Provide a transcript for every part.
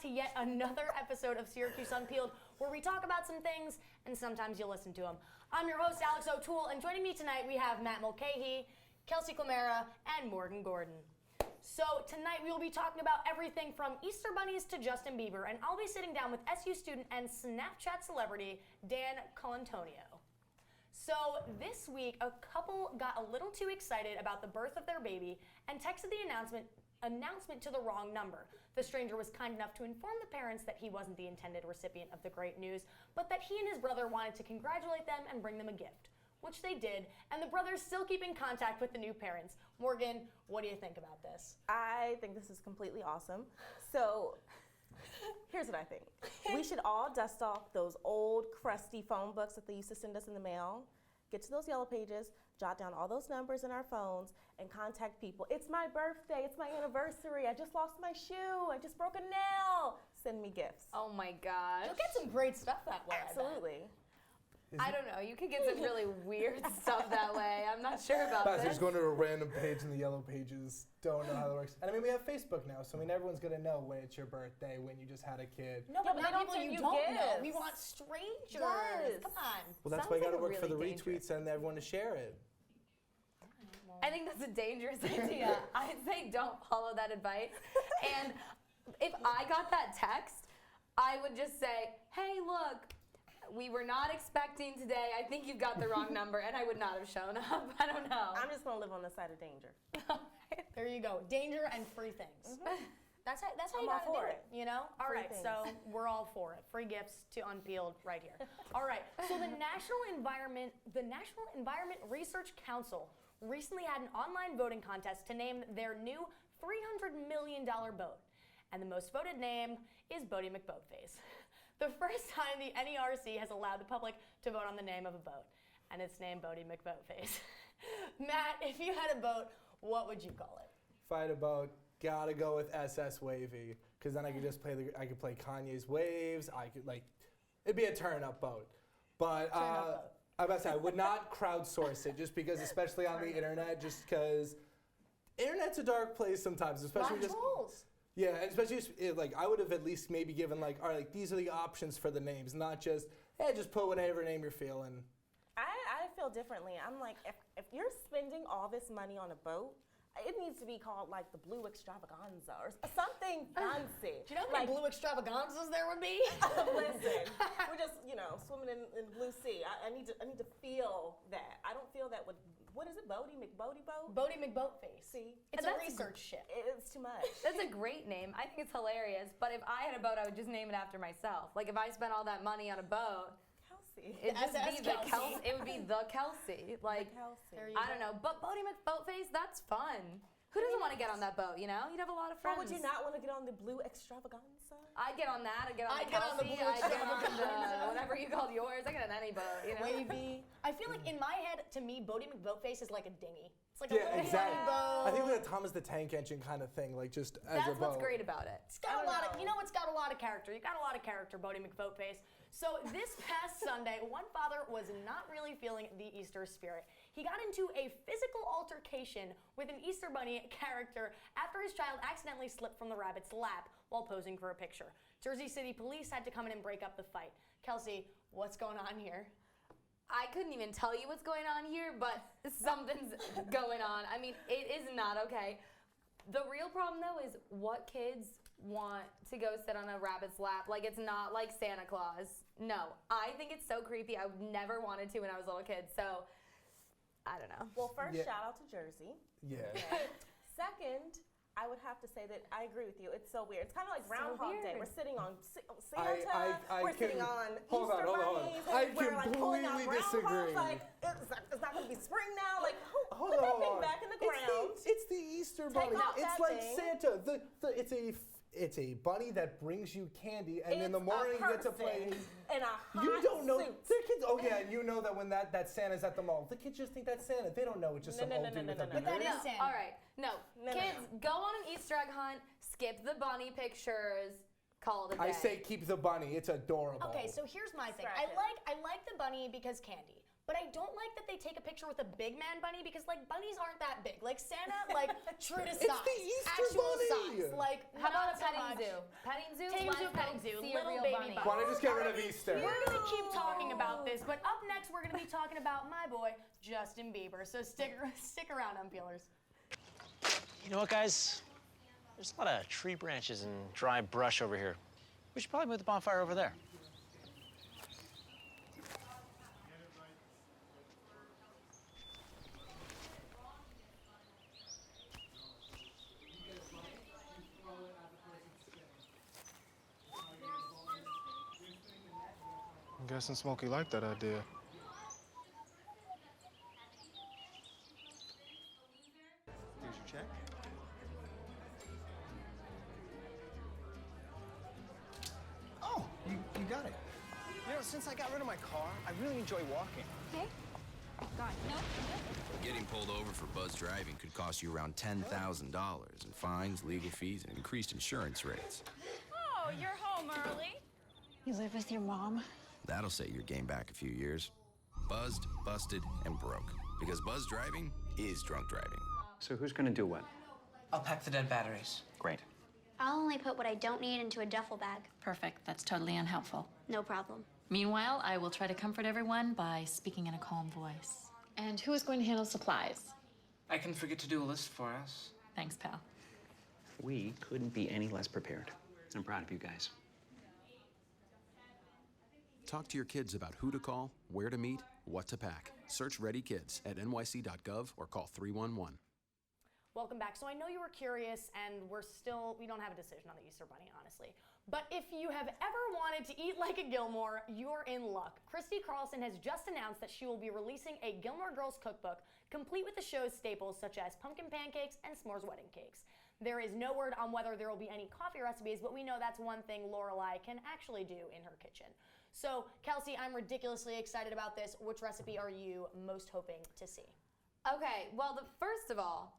to yet another episode of Syracuse Unpeeled, where we talk about some things and sometimes you listen to them. I'm your host, Alex O'Toole, and joining me tonight we have Matt Mulcahy, Kelsey Clamera, and Morgan Gordon. So tonight we will be talking about everything from Easter bunnies to Justin Bieber, and I'll be sitting down with SU student and Snapchat celebrity Dan Colantonio. So this week, a couple got a little too excited about the birth of their baby and texted the announcement to the wrong number. The stranger was kind enough to inform the parents that he wasn't the intended recipient of the great news, but that he and his brother wanted to congratulate them and bring them a gift, which they did, and the brothers still keep in contact with the new parents. Morgan, what do you think about this? I think this is completely awesome. So here's what I think. We should all dust off those old crusty phone books that they used to send us in the mail, get to those yellow pages, jot down all those numbers in our phones, and contact people. It's my birthday, it's my anniversary, I just lost my shoe, I just broke a nail. Send me gifts. Oh my gosh. You'll get some great stuff that way. Absolutely. I don't know. You could get some really weird stuff that way. I'm not sure about Guys, this. just going to a random page in the yellow pages. Don't know how that works. And I mean, we have Facebook now, so I mean, everyone's going to know when it's your birthday, when you just had a kid. No, but Yeah, but not they don't people send you you don't know. gifts. We want strangers. Yes. Come on. Well, that's Sounds why you got to like work for the really dangerous. retweets and everyone to share it. I think that's a dangerous idea. I'd say don't follow that advice. And if I got that text, I would just say, hey, look, we were not expecting today. I think you've got the wrong number, and I would not have shown up. I don't know. I'm just gonna live on the side of danger. There you go. Danger and free things. That's how I'm you all gotta do for it, you know? All Free right, things. so we're all for it. Free gifts to Unpeeled right here. All right, so the National Environment Research Council recently had an online voting contest to name their new $300 million boat. And the most voted name is Bodie McBoatface. The first time the NERC has allowed the public to vote on the name of a boat, and it's named Bodie McBoatface. Matt, if you had a boat, what would you call it? If I had a boat, gotta go with SS Wavy, because then I could just I could play Kanye's Waves. I could it'd be a turn-up boat. But I must say, I would not crowdsource it, just because, especially on the internet, just because internet's a dark place sometimes, especially just. Trolls. Yeah, and especially I would have at least maybe given all right, these are the options for the names, not just just put whatever name you're feeling. I feel differently. I'm like, if you're spending all this money on a boat, it needs to be called like the Blue Extravaganza or something fancy. Do you know how many blue extravaganzas there would be? Listen, we're just swimming in the blue sea. I need to feel that. I don't feel that with what is it, Bodie McBoat? Bodie McBoatface. See, It's And a that's research ship. it's too much. That's a great name. I think it's hilarious. But if I had a boat, I would just name it after myself. Like if I spent all that money on a boat, Kelsey. it'd just SS be the Kelsey. Kelsey. It would be the Kelsey. Like Kelsey. There you I don't know. But Bodie McBoatface, that's fun. Who doesn't want to get on that boat? You'd have a lot of Or friends. would you not want to get on the Blue Extravaganza? I'd get on that. I'd get on I'd the get on the Kelsey. Blue I'd get on Extravaganza. the whatever you called yours. I get on any boat. Wavy. I feel like in my head, to me, Bodie McBoatface is like a dinghy. It's like a Yeah, little exactly. tiny boat. I think like a Thomas the Tank Engine kind of thing, just as a That's boat. what's great about it. It's got I a don't lot of, know. it's got a lot of character. You got a lot of character, Bodie McBoatface. So this past Sunday, one father was not really feeling the Easter spirit. He got into a physical altercation with an Easter Bunny character after his child accidentally slipped from the rabbit's lap while posing for a picture. Jersey City police had to come in and break up the fight. Kelsey, what's going on here? I couldn't even tell you what's going on here, but something's going on. I mean, it is not okay. The real problem, though, is what kids want to go sit on a rabbit's lap. Like, it's not like Santa Claus. No, I think it's so creepy. I never wanted to when I was a little kid, so I don't know. Well, first, Yeah. shout out to Jersey. Yeah. Second, I would have to say that I agree with you. It's so weird. It's kind of like Groundhog Day. weird. We're sitting on Santa. I we're can- sitting on hold on, Easter hold on. bunnies. I we're like pulling out completely groundhogs. disagree. Like it's not going to be spring now. Like Hold put that on. thing back in the ground. It's the Easter Bunny. off It's that like thing. Santa. It's a bunny that brings you candy, and in the It's morning a you get to play. person in a hot You don't know. suit. The kids. Oh yeah, and you know that when that Santa's at the mall, the kids just think that's Santa. They don't know it's just No, some no, old no, dude no, with no, a no, beard. no. That is Santa. All right, no. No, Kids, go on an Easter egg hunt, skip the bunny pictures, call it a day. I say keep the bunny. It's adorable. Okay, so here's my thing. Scratch it. I like the bunny because candy. But I don't like that they take a picture with a big man bunny because like bunnies aren't that big. Like Santa, like true to size, the Easter actual bunny. size. Like How about a not so petting much. zoo? Petting zoo? Petting zoo, See a little real baby bunny. Why don't I just get rid of Easter? We're gonna keep talking about this, but up next we're gonna be talking about my boy Justin Bieber. So stick around, Unpeelers. You know what, guys? There's a lot of tree branches and dry brush over here. We should probably move the bonfire over there. I'm guessing Smokey liked that idea. Here's your check. Oh, you got it. You know, since I got rid of my car, I really enjoy walking. Okay. God, no. Getting pulled over for buzz driving could cost you around $10,000 in fines, legal fees, and increased insurance rates. Oh, you're home early. You live with your mom? That'll set your game back a few years. Buzzed, busted, and broke. Because buzz driving is drunk driving. So who's gonna do what? I'll pack the dead batteries. Great. I'll only put what I don't need into a duffel bag. Perfect. That's totally unhelpful. No problem. Meanwhile, I will try to comfort everyone by speaking in a calm voice. And who is going to handle supplies? I can forget to do a list for us. Thanks, pal. We couldn't be any less prepared. I'm proud of you guys. Talk to your kids about who to call, where to meet, what to pack. Search Ready Kids at nyc.gov or call 311. Welcome back. So I know you were curious, and we don't have a decision on the Easter Bunny, honestly. But if you have ever wanted to eat like a Gilmore, you're in luck. Christy Carlson has just announced that she will be releasing a Gilmore Girls cookbook, complete with the show's staples such as pumpkin pancakes and s'mores wedding cakes. There is no word on whether there will be any coffee recipes, but we know that's one thing Lorelai can actually do in her kitchen. So, Kelsey, I'm ridiculously excited about this. Which recipe are you most hoping to see? Okay, well, first of all,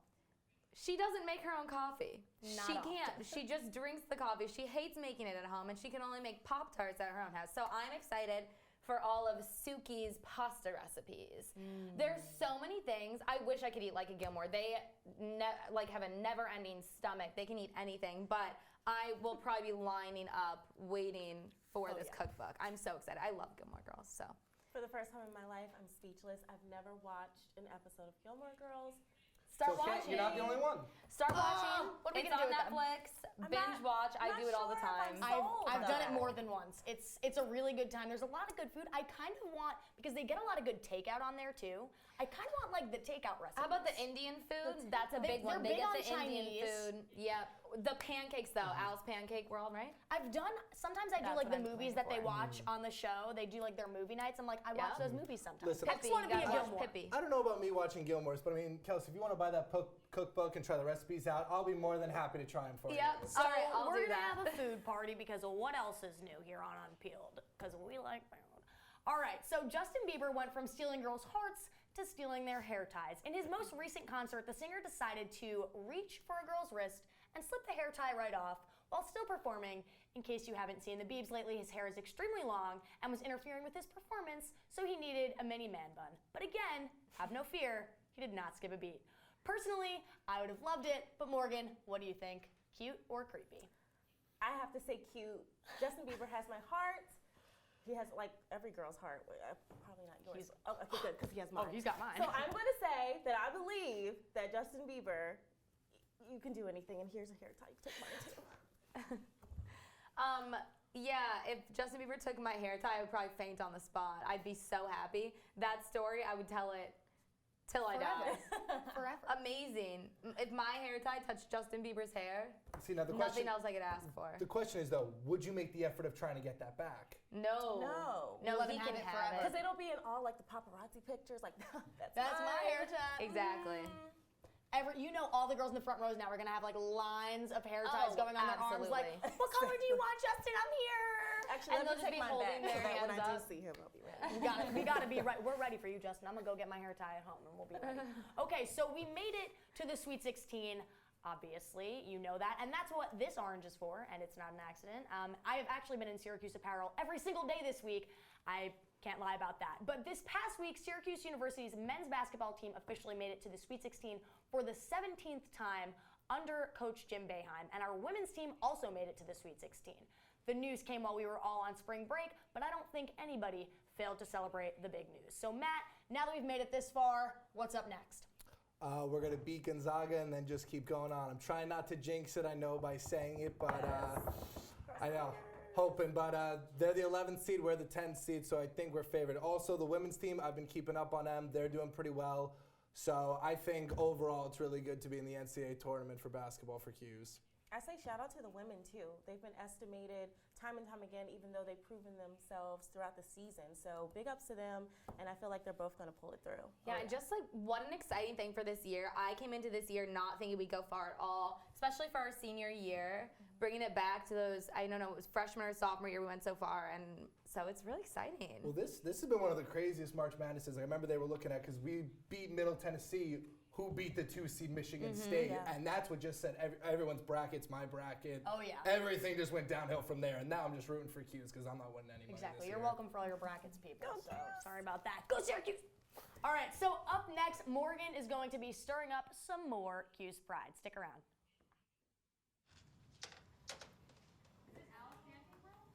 she doesn't make her own coffee. Not she often. can't. She just drinks the coffee. She hates making it at home, and she can only make Pop-Tarts at her own house. So I'm excited for all of Suki's pasta recipes. There's so many things. I wish I could eat like a Gilmore. They have a never-ending stomach. They can eat anything, but I will probably be lining up waiting for this cookbook. I'm so excited. I love Gilmore Girls, so. For the first time in my life, I'm speechless. I've never watched an episode of Gilmore Girls. Start So, watching. you're not the only one. Start watching. What are we It's gonna on do with them? Netflix. I'm Binge not- watch. I I'm do not it all the sure if time. I'm sold. I've done it though. more than once. It's a really good time. There's a lot of good food. I kind of want, because they get a lot of good takeout on there too, I kind of want like the takeout recipes. How about the Indian food? That's a big one. they're They big get on the Indian Chinese. food. Yep. The pancakes though, Al's Pancake World, right? Sometimes I do That's like what the I'm movies going that they for. watch on the show. They do like their movie nights. I'm like, I watch Yeah. those movies sometimes. Listen, I just want to be a Gilmore. Pippi. I don't know about me watching Gilmore's, but I mean, Kelsey, if you want to buy that cookbook and try the recipes out, I'll be more than happy to try them for you. Yep. So All right, I'll we're do gonna that. have a food party because of what else is new here on Unpeeled? Because we like food. All right, so Justin Bieber went from stealing girls' hearts to stealing their hair ties. In his most recent concert, the singer decided to reach for a girl's wrist and slip the hair tie right off while still performing. In case you haven't seen the Biebs lately, his hair is extremely long and was interfering with his performance, so he needed a mini man bun. But again, have no fear, he did not skip a beat. Personally, I would have loved it, but Morgan, what do you think? Cute or creepy? I have to say cute. Justin Bieber has my heart. He has like every girl's heart. Probably not yours. Okay, good, because he has mine. Oh, he's got mine. So I'm going to say that I believe that Justin Bieber, you can do anything, and here's a hair tie. You can take mine too. Yeah, if Justin Bieber took my hair tie, I would probably faint on the spot. I'd be so happy. That story, I would tell it till I die. Forever. Amazing. If my hair tie touched Justin Bieber's hair, See, now the nothing question, else I could ask for. the question is though, would you make the effort of trying to get that back? No. No. let he him can have it have forever. Because it'll be in all like the paparazzi pictures. Like, that's That's my mine. hair tie. Exactly. All the girls in the front rows now are gonna have like lines of hair ties Oh, going on their arms. Like, absolutely. what color do you want, Justin? I'm here. Actually, And let they'll me just take be mine holding back so their that when I hands do up. see him, I'll be ready. We gotta be right. We're ready for you, Justin. I'm gonna go get my hair tie at home and we'll be ready. Okay, so we made it to the Sweet 16. Obviously, you know that, and that's what this orange is for, and it's not an accident. I have actually been in Syracuse apparel every single day this week. I Can't lie about that. But this past week, Syracuse University's men's basketball team officially made it to the Sweet 16 for the 17th time under Coach Jim Boeheim, and our women's team also made it to the Sweet 16. The news came while we were all on spring break, but I don't think anybody failed to celebrate the big news. So Matt, now that we've made it this far, what's up next? We're going to beat Gonzaga and then just keep going on. I'm trying not to jinx it, I know, by saying it, but I know. Hoping, but they're the 11th seed, we're the 10th seed, so I think we're favored. Also, the women's team, I've been keeping up on them. They're doing pretty well. So I think overall it's really good to be in the NCAA tournament for basketball for Q's. I say shout out to the women too. They've been estimated time and time again, even though they've proven themselves throughout the season. So big ups to them, and I feel like they're both going to pull it through. Yeah, and just like what an exciting thing for this year. I came into this year not thinking we'd go far at all, especially for our senior year. Bringing it back to those, I don't know, it was freshman or sophomore year we went so far, and so it's really exciting. Well, this has been one of the craziest March Madnesses. I remember they were looking at, because we beat Middle Tennessee, who beat the 2-seed Michigan State, and that's what just said everyone's bracket's my bracket. Oh, yeah. Everything just went downhill from there, and now I'm just rooting for Q's because I'm not winning any money Exactly. this You're year. welcome for all your brackets, people. So sorry about that. Go Syracuse! All right, so up next, Morgan is going to be stirring up some more Q's pride. Stick around.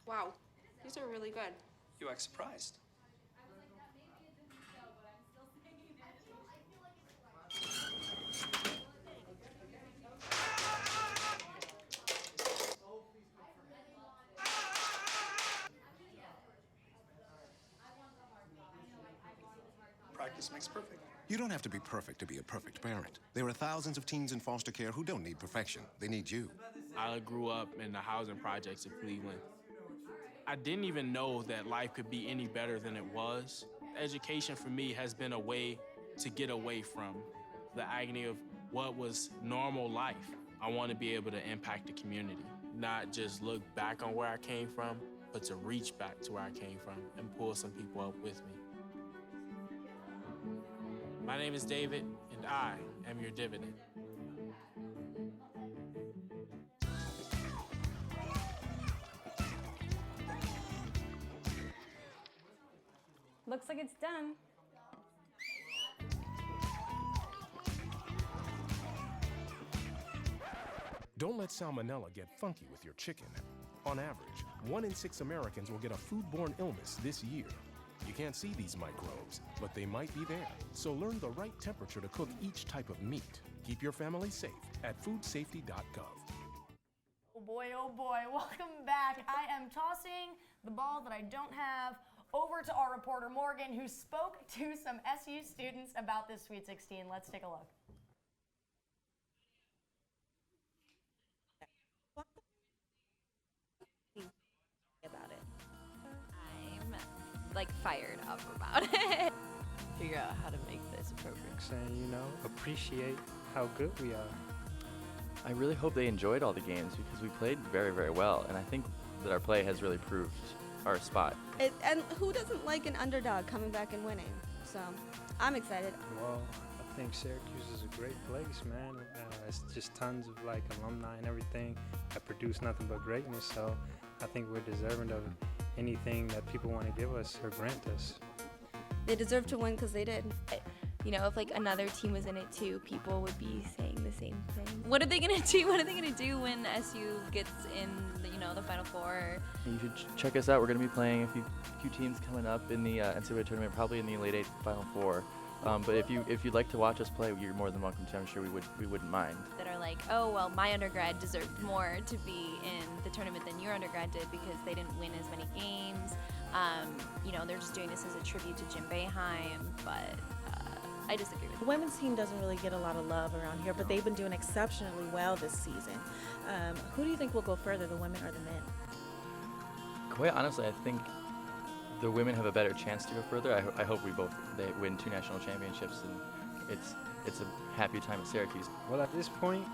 Wow, these are really good. You act surprised. Practice makes perfect. You don't have to be perfect to be a perfect parent. There are thousands of teens in foster care who don't need perfection. They need you. I grew up in the housing projects of Cleveland. I didn't even know that life could be any better than it was. Education for me has been a way to get away from the agony of what was normal life. I want to be able to impact the community, not just look back on where I came from, but to reach back to where I came from and pull some people up with me. My name is David, and I am your dividend. Looks like it's done. Don't let salmonella get funky with your chicken. On average, 1 in 6 Americans will get a foodborne illness this year. You can't see these microbes, but they might be there. So learn the right temperature to cook each type of meat. Keep your family safe at foodsafety.gov. Oh boy, welcome back. I am tossing the ball that I don't have over to our reporter Morgan, who spoke to some SU students about this Sweet 16. Let's take a look. About it. I'm like fired up about it. Figure out how to make this appropriate. And, you know, appreciate how good we are. I really hope they enjoyed all the games because we played very, very well, and I think that our play has really proved our spot. And who doesn't like an underdog coming back and winning? So I'm excited. Well, I think Syracuse is a great place, man. It's just tons of like alumni and everything that produce nothing but greatness. So I think we're deserving of anything that people want to give us or grant us. They deserve to win because they did. You know, if like another team was in it too, people would be saying the same thing. What are they gonna do? What are they gonna do when SU gets in, the Final Four? You should check us out. We're going to be playing a few teams coming up in the NCAA tournament, probably in the Elite Eight, Final Four. But if you'd like to watch us play, you're more than welcome to. I'm sure we wouldn't mind. That are like, oh well, my undergrad deserved more to be in the tournament than your undergrad did because they didn't win as many games. They're just doing this as a tribute to Jim Boeheim, but I disagree with The women's team doesn't really get a lot of love around here, but they've been doing exceptionally well this season. Who do you think will go further, the women or the men? Quite honestly, I think the women have a better chance to go further. I hope they win 2 national championships, and it's a happy time at Syracuse. Well, at this point,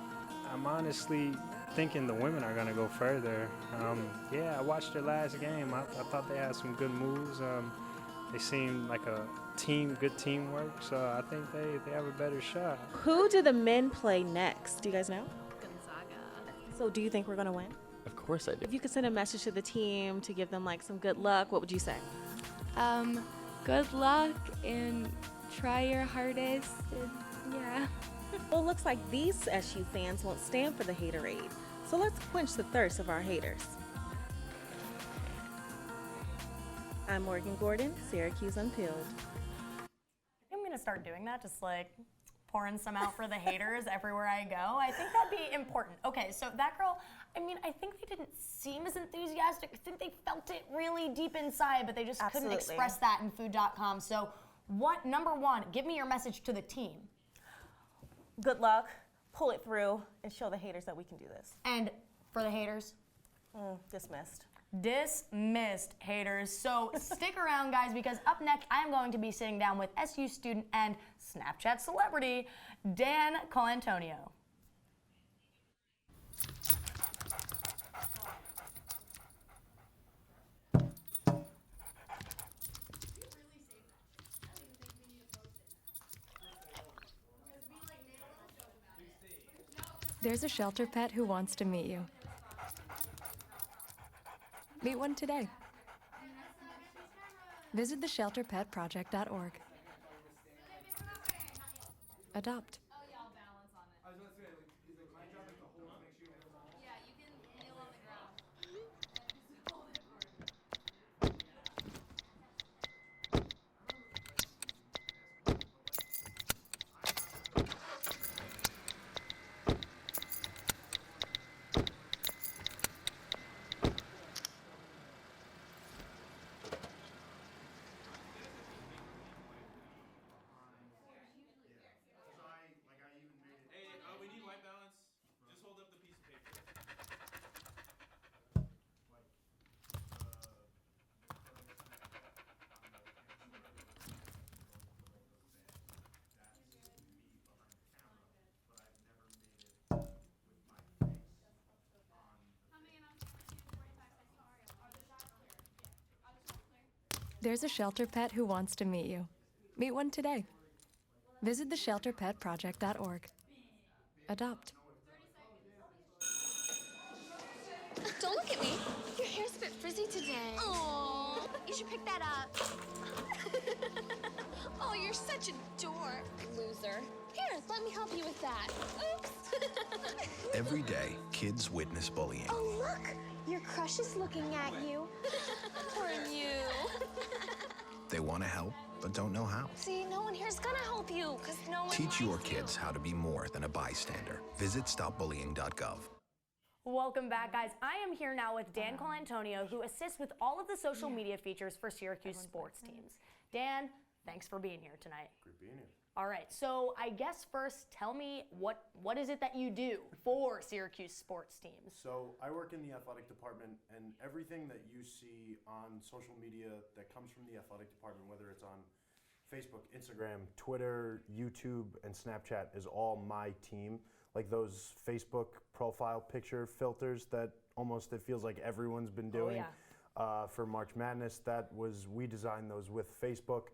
I'm honestly thinking the women are going to go further. Yeah, I watched their last game. I thought they had some good moves. They seemed like a team, good teamwork, so I think they have a better shot. Who do the men play next? Do you guys know? Gonzaga. So do you think we're going to win? Of course I do. If you could send a message to the team to give them like some good luck, what would you say? Good luck and try your hardest. And yeah. Well, it looks like these SU fans won't stand for the haterade. So let's quench the thirst of our haters. I'm Morgan Gordon, Syracuse Unpeeled. I'm gonna start doing that, just like pouring some out for the haters everywhere I go. I think that'd be important. Okay, so that girl, I mean, I think they didn't seem as enthusiastic. I think they felt it really deep inside, but they just couldn't express that in food.com. So number one, give me your message to the team. Good luck, pull it through, and show the haters that we can do this. And for the haters? Dismissed. Dismissed, haters. So stick around, guys, because up next, I'm going to be sitting down with SU student and Snapchat celebrity, Dan Colantonio. There's a shelter pet who wants to meet you. Meet one today. Visit theshelterpetproject.org. Adopt. There's a shelter pet who wants to meet you. Meet one today. Visit theshelterpetproject.org. Adopt. Don't look at me. Your hair's a bit frizzy today. Oh, you should pick that up. Oh, you're such a dork. Loser. Here, let me help you with that. Oops. Every day, kids witness bullying. Oh, look. Your crush is looking at you. Poor you. They want to help, but don't know how. See, no one here's gonna help you, because no one Teach your likes you. kids how to be more than a bystander. Visit stopbullying.gov. Welcome back, guys. I am here now with Dan Colantonio, who assists with all of the social media features for Syracuse sports teams. Dan, thanks for being here tonight. Great being here. All right, so I guess first, tell me what is it that you do for Syracuse sports teams? So I work in the athletic department, and everything that you see on social media that comes from the athletic department, whether it's on Facebook, Instagram, Twitter, YouTube, and Snapchat, is all my team. Like those Facebook profile picture filters that almost it feels like everyone's been doing for March Madness. We designed those with Facebook.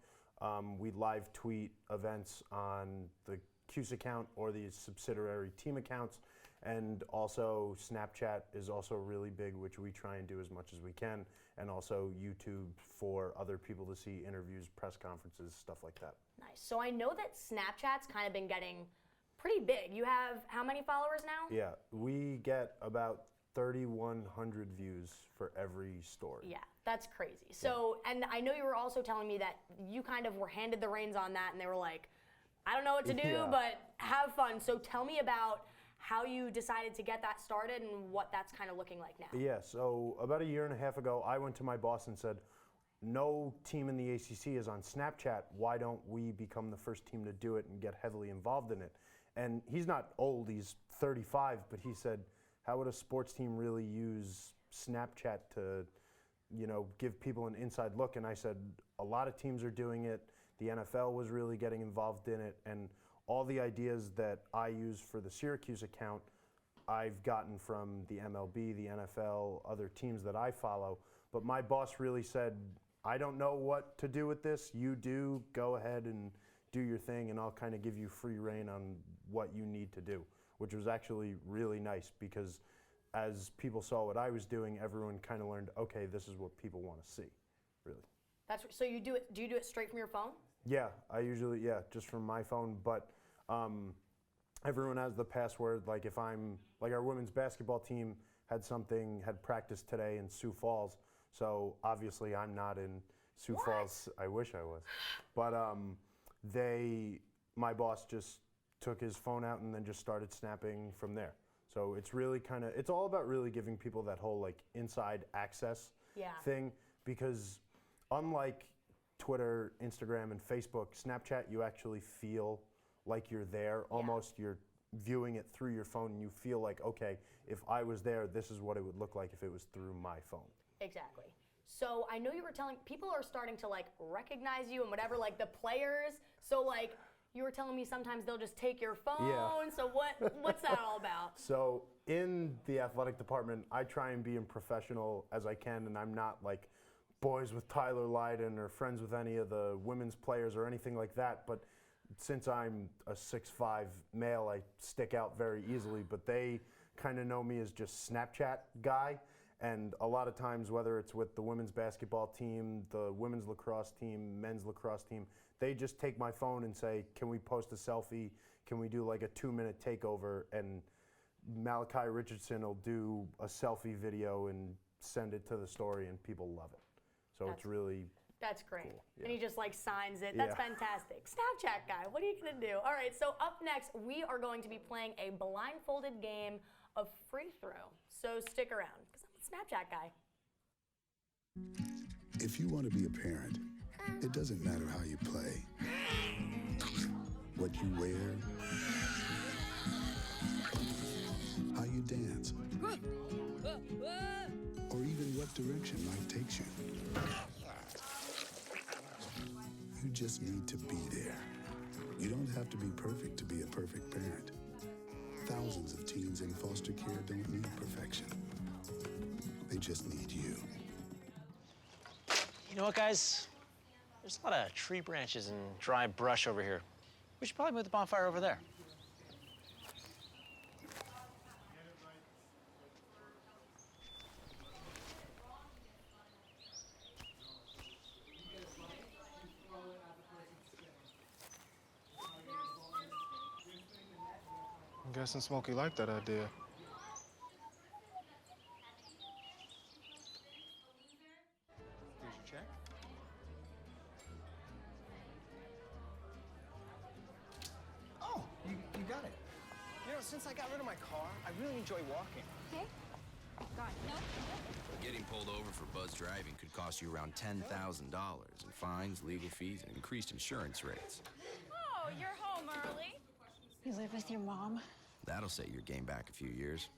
We live tweet events on the Cuse account or the subsidiary team accounts, and also Snapchat is also really big, which we try and do as much as we can, and also YouTube for other people to see interviews, press conferences, stuff like that. Nice. So I know that Snapchat's kind of been getting pretty big. You have how many followers now? Yeah, we get about 3,100 views for every story. Yeah, that's crazy. So, and I know you were also telling me that you kind of were handed the reins on that, and they were like, I don't know what to do, but have fun. So tell me about how you decided to get that started and what that's kind of looking like now. Yeah, so about a year and a half ago, I went to my boss and said, no team in the ACC is on Snapchat. Why don't we become the first team to do it and get heavily involved in it? And he's not old, he's 35, but he said, how would a sports team really use Snapchat to, give people an inside look? And I said, a lot of teams are doing it. The NFL was really getting involved in it. And all the ideas that I use for the Syracuse account, I've gotten from the MLB, the NFL, other teams that I follow. But my boss really said, I don't know what to do with this. You do, go ahead and do your thing, and I'll kind of give you free rein on what you need to do, which was actually really nice because as people saw what I was doing, everyone kind of learned, okay, this is what people want to see, really. So you do it? Do you do it straight from your phone? Yeah, I usually, just from my phone, but everyone has the password. Like if I'm, like our women's basketball team had practice today in Sioux Falls, so obviously I'm not in Sioux Falls. I wish I was. But my boss just took his phone out and then just started snapping from there. So it's really it's all about really giving people that whole like inside access thing, because unlike Twitter, Instagram, and Facebook, Snapchat, you actually feel like you're there. Almost you're viewing it through your phone and you feel like, okay, if I was there, this is what it would look like if it was through my phone. Exactly. So I know you were telling, people are starting to like recognize you and whatever, like the players. So like you were telling me sometimes they'll just take your phone. Yeah. So what's that all about? So in the athletic department, I try and be as professional as I can, and I'm not like boys with Tyler Lydon or friends with any of the women's players or anything like that. But since I'm a 6'5" male, I stick out very easily. But they kind of know me as just Snapchat guy. And a lot of times, whether it's with the women's basketball team, the women's lacrosse team, men's lacrosse team, they just take my phone and say, can we post a selfie? Can we do like a 2-minute takeover? And Malachi Richardson will do a selfie video and send it to the story, and people love it. So it's really That's great. cool. And he just like signs it. That's fantastic. Snapchat guy, what are you gonna do? All right, so up next, we are going to be playing a blindfolded game of free throw. So stick around, because I'm a Snapchat guy. If you want to be a parent, it doesn't matter how you play, what you wear, how you dance, or even what direction life takes you. You just need to be there. You don't have to be perfect to be a perfect parent. Thousands of teens in foster care don't need perfection. They just need you. You know what, guys? There's a lot of tree branches and dry brush over here. We should probably move the bonfire over there. I'm guessing Smokey liked that idea. Here's your check. Oh, you got it. You know, since I got rid of my car, I really enjoy walking. Okay. God, no. Getting pulled over for buzz driving could cost you around $10,000 in fines, legal fees, and increased insurance rates. Oh, you're home early. You live with your mom? That'll set your game back a few years.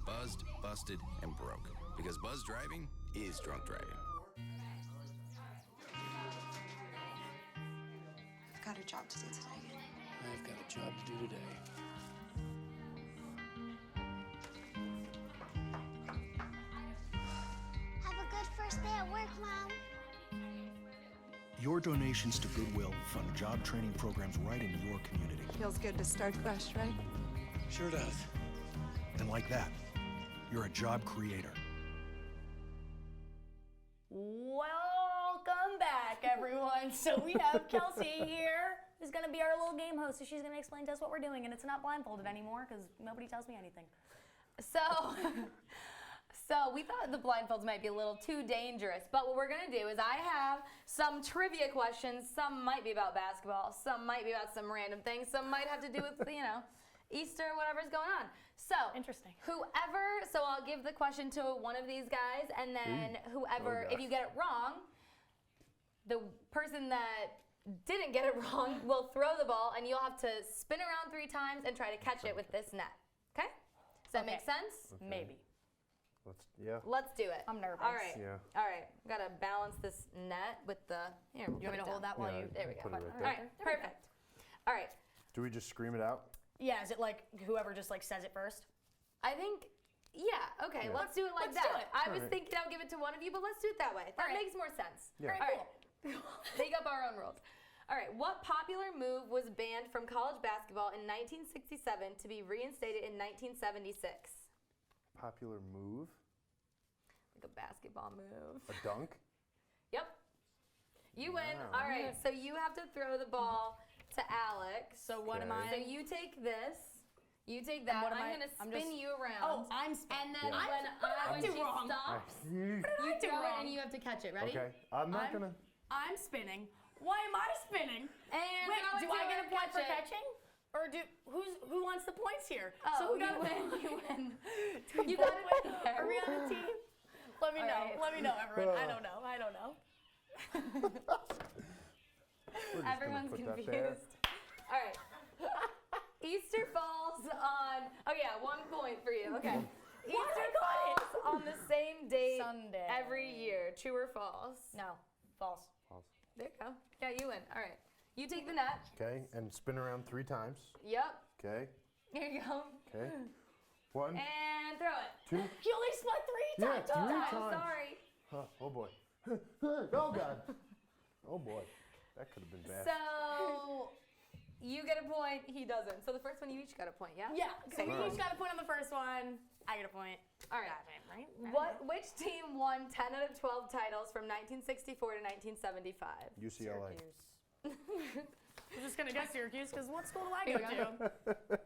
Buzzed, busted, and broke. Because buzz driving is drunk driving. I've got a job to do today. I've got a job to do today. Have a good first day at work, Mom. Your donations to Goodwill fund job training programs right in your community. Feels good to start fresh, right? Sure does. And like that, you're a job creator. Welcome back, everyone. So we have Kelsey here, who's going to be our little game host. So she's going to explain to us what we're doing, and it's not blindfolded anymore because nobody tells me anything. So we thought the blindfolds might be a little too dangerous, but what we're gonna do is I have some trivia questions. Some might be about basketball, some might be about some random things, some might have to do with, you know, Easter, whatever's going on. So interesting. So I'll give the question to one of these guys, and then whoever, if you get it wrong, the person that didn't get it wrong will throw the ball, and you'll have to spin around 3 times and try to catch it with this net. Okay? Does that make sense? Okay. Maybe. Let's do it. I'm nervous. All right. Yeah. All right. Gotta balance this net with the. Here, you want me to hold that while you? There we go. put it right All there. right. Perfect. All right. Do we just scream it out? Yeah. Is it like whoever just like says it first? I think. Yeah. Okay. Yeah. Let's do it like Let's that. do it. I was All right. thinking I'll give it to one of you, but let's do it that way. That makes more sense. Yeah. All right. Make up our own rules. All right. What popular move was banned from college basketball in 1967 to be reinstated in 1976? Popular move? Like a basketball move. A dunk? Yep. You win. Wow. All right, so you have to throw the ball to Alex. So what am I? So you take this. You take that. what am I'm I- gonna I'm spin just- you around. Oh, I'm spinning. And then Yeah. when do she wrong? stops, You- you do throw it wrong? and you have to catch it. Ready? Okay, I'm not gonna. I'm spinning. Why am I spinning? And Wait, throw it do to I her get a and point for catch it. catching? Or who wants the points here? Oh, so who you got win. You win. You You got got it. it there. Are we on a team? Let me All know. right. Let me know, everyone. I don't know. I don't know. We're just Everyone's gonna put confused. that there. All right. Easter falls on. Oh yeah, 1 point for you. Okay. Easter falls on the same date Sunday. every year. True or false? No. False. False. There you go. Yeah, you win. All right. You take the net. Okay, and spin around 3 times. Yep. Okay, Here you go. okay. 1, And throw it. 2. He only spun 3 Yeah, times. 3 I'm times. sorry. Oh boy. Oh god. Oh boy. That could have been bad. So you get a point. He doesn't. So the first one you each got a point. Yeah. Yeah. So we Alright. each got a point on the first one. I get a point. All right. Right? Which team won 10 out of 12 titles from 1964 to 1975? UCLA. I'm just gonna guess Syracuse because what school do I go to?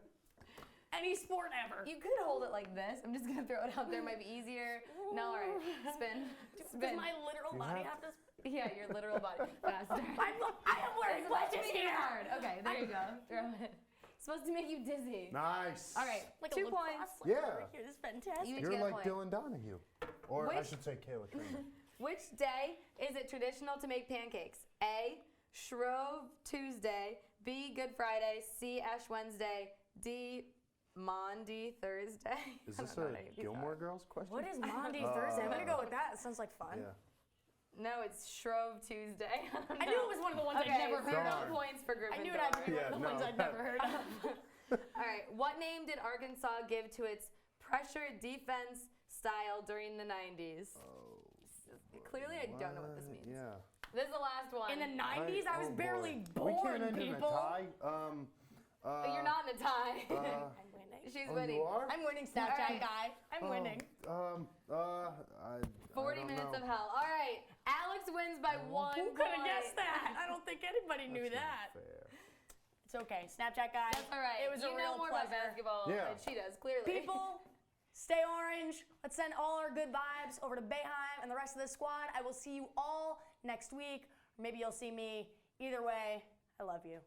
Any sport ever. You could hold it like this. I'm just gonna throw it out there. Might be easier. No, all right. Spin. Does Spin. my literal body have to? Yeah, your literal body. Faster. I am wearing It's supposed to wedges make it here. hard. Okay, there you go. Throw it. Supposed to make you dizzy. Nice. All right. Like 2 a points. lacrosse, like, Yeah. over here. This is fantastic. You each You're get a like point. Dylan Donahue. Or I Which- should say Kayla Trainer. Which day is it traditional to make pancakes? A. Shrove Tuesday. B. Good Friday. C. Ash Wednesday. D. Maundy Thursday. Is I this don't know a what any of these Gilmore are. Girls question? What is Maundy Thursday? I'm gonna go with that. It sounds like fun. Yeah. No, it's Shrove Tuesday. I knew it was one of the ones Okay, I'd never heard no of. points for Gryffindor. I knew it had to be one of the ones I'd never heard of. All right. What name did Arkansas give to its pressure defense style during the 90s? Clearly, I don't know what this means. Yeah. This is the last one. In the 90s, I was oh barely boy. We born, can't end people. in a tie. But you're not in a tie. I'm winning. She's oh, winning. You are? I'm winning, Snapchat Alright. guy. I'm winning. I 40 don't minutes know. of hell. All right. Alex wins by 1 Who point. could have guessed that? I don't think anybody knew That's that. not fair. It's okay, Snapchat guy. That's all right. It was you a know real more pleasure. about basketball Yeah. than she does, clearly. People, stay orange. Let's send all our good vibes over to Bayheim and the rest of the squad. I will see you all next week. Or maybe you'll see me. Either way, I love you.